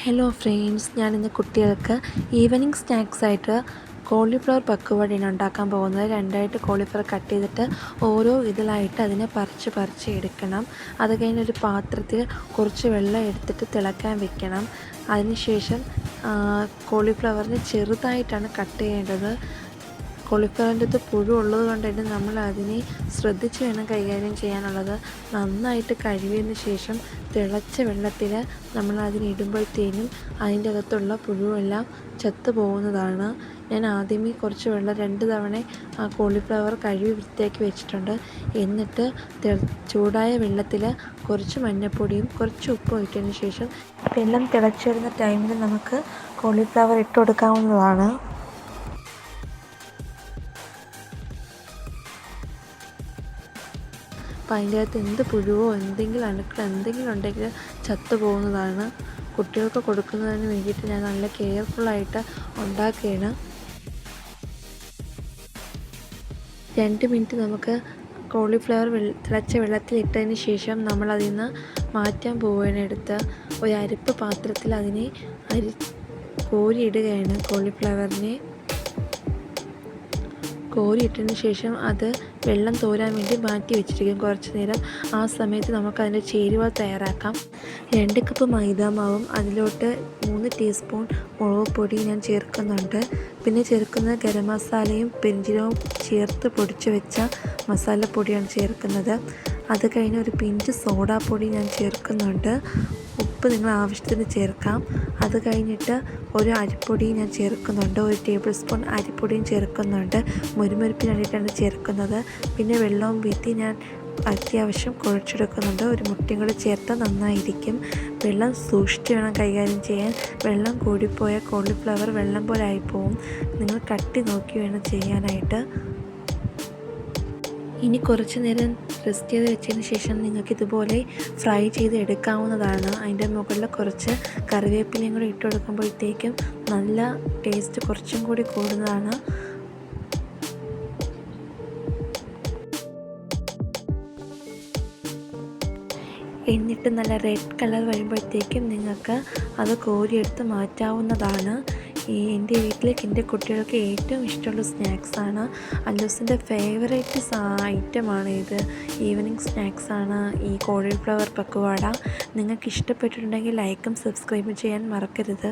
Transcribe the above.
Hello friends, ഞാനിന്ന് കുട്ടികൾക്ക് evening സ്നാക്സായിട്ട് cauliflower പക്കുവടയാണ് ഉണ്ടാക്കാൻ പോകുന്നത്. രണ്ടായിട്ട് കോളിഫ്ലവർ കട്ട് ചെയ്തിട്ട് ഓരോ ഇതിലായിട്ട് അതിനെ പറിച്ച് എടുക്കണം. അത് കഴിഞ്ഞൊരു പാത്രത്തിൽ കുറച്ച് വെള്ളം എടുത്തിട്ട് തിളക്കാൻ വെക്കണം. അതിനുശേഷം കോളിഫ്ലവറിന് ചെറുതായിട്ടാണ് കട്ട് ചെയ്യേണ്ടത്. കോളിഫ്ലവറിൻ്റെ അകത്ത് പുഴു ഉള്ളത് കൊണ്ട് തന്നെ നമ്മൾ അതിനെ ശ്രദ്ധിച്ച് വേണം കൈകാര്യം ചെയ്യാനുള്ളത്. നന്നായിട്ട് കഴുകിയതിന് ശേഷം തിളച്ച വെള്ളത്തിൽ നമ്മൾ അതിനിടുമ്പോഴത്തേനും അതിൻ്റെ അകത്തുള്ള പുഴുവെല്ലാം ചത്തു പോകുന്നതാണ്. ഞാൻ ആദ്യമേ കുറച്ച് വെള്ളം 2 തവണ ആ കോളിഫ്ലവർ കഴുകി വൃത്തിയാക്കി വെച്ചിട്ടുണ്ട്. എന്നിട്ട് ചൂടായ വെള്ളത്തിൽ കുറച്ച് മഞ്ഞൾപ്പൊടിയും കുറച്ച് ഉപ്പും ഇട്ടതിന് ശേഷം വെള്ളം തിളച്ച് വരുന്ന ടൈമിൽ നമുക്ക് കോളിഫ്ലവർ ഇട്ട് കൊടുക്കാവുന്നതാണ്. അപ്പോൾ അതിൻ്റെ അകത്ത് എന്ത് പുഴുവോ എന്തെങ്കിലും അണുക്കളോ എന്തെങ്കിലും ഉണ്ടെങ്കിൽ ചത്തു പോകുന്നതാണ്. കുട്ടികൾക്ക് കൊടുക്കുന്നതിന് വേണ്ടിയിട്ട് ഞാൻ നല്ല കെയർഫുള്ളായിട്ട് ഉണ്ടാക്കുകയാണ്. 2 മിനിറ്റ് നമുക്ക് കോളിഫ്ലവർ തിളച്ച വെള്ളത്തിൽ ഇട്ടതിന് ശേഷം നമ്മളതിൽ നിന്ന് മാറ്റാൻ പോവുകയാണ്. എടുത്ത് ഒരു അരിപ്പ് പാത്രത്തിൽ അതിനെ കോരിയിടുകയാണ്. കോളിഫ്ലവറിനെ കോരിയിട്ടതിന് ശേഷം അത് വെള്ളം തോരാൻ വേണ്ടി മാറ്റി വെച്ചിരിക്കും കുറച്ച് നേരം. ആ സമയത്ത് നമുക്കതിൻ്റെ ചേരുവ തയ്യാറാക്കാം. 2 കപ്പ് മൈദാമാവും അതിലോട്ട് 3 ടീസ്പൂൺ മുളക് പൊടി ഞാൻ ചേർക്കുന്നുണ്ട്. പിന്നെ ചേർക്കുന്നത് ഗരം മസാലയും പെരിഞ്ജീരകവും ചേർത്ത് പൊടിച്ച് വെച്ച മസാലപ്പൊടിയാണ് ചേർക്കുന്നത്. അത് കഴിഞ്ഞ് ഒരു പിഞ്ച് സോഡാപ്പൊടി ഞാൻ ചേർക്കുന്നുണ്ട്. ഉപ്പ് നിങ്ങൾ ആവശ്യത്തിന് ചേർക്കാം. അത് കഴിഞ്ഞിട്ട് ഒരു അരിപ്പൊടി ഞാൻ ചേർക്കുന്നുണ്ട്. 1 ടേബിൾ സ്പൂൺ അരിപ്പൊടിയും ചേർക്കുന്നുണ്ട്. മുരുമുരിപ്പിന് വേണ്ടിയിട്ടാണ് ചേർക്കുന്നത്. പിന്നെ വെള്ളവും വീത്തി ഞാൻ അത്യാവശ്യം കുഴച്ചെടുക്കുന്നുണ്ട്. ഒരു മുട്ടയും കൂടി ചേർത്താൽ നന്നായിരിക്കും. വെള്ളം സൂക്ഷിച്ച് വേണം കൈകാര്യം ചെയ്യാൻ. വെള്ളം കൂടിപ്പോയാൽ കോളിഫ്ലവർ വെള്ളം പോലെ ആയിപ്പോവും. നിങ്ങൾ കട്ടി നോക്കി വേണം ചെയ്യാനായിട്ട്. ഇനി കുറച്ച് നേരം റെസ്റ്റ് ചെയ്ത് വെച്ചതിന് ശേഷം നിങ്ങൾക്ക് ഇതുപോലെ ഫ്രൈ ചെയ്ത് എടുക്കാവുന്നതാണ്. അതിൻ്റെ മുകളിൽ കുറച്ച് കറിവേപ്പിലയും കൂടി ഇട്ട് കൊടുക്കുമ്പോഴത്തേക്കും നല്ല ടേസ്റ്റ് കുറച്ചും കൂടി കൂടുന്നതാണ്. എന്നിട്ട് നല്ല റെഡ് കളർ വരുമ്പോഴത്തേക്കും നിങ്ങൾക്ക് അത് കോരിയെടുത്ത് മാറ്റാവുന്നതാണ്. എൻ്റെ വീട്ടിലേക്ക് എൻ്റെ കുട്ടികൾക്ക് ഏറ്റവും ഇഷ്ടമുള്ള സ്നാക്സാണ്. അല്ലൂസിൻ്റെ ഫേവറേറ്റ് ഐറ്റമാണ് ഇത്. ഈവനിങ് സ്നാക്സാണ് ഈ കോളിഫ്ലവർ പക്കുവട. നിങ്ങൾക്ക് ഇഷ്ടപ്പെട്ടിട്ടുണ്ടെങ്കിൽ ലൈക്കും സബ്സ്ക്രൈബും ചെയ്യാൻ മറക്കരുത്.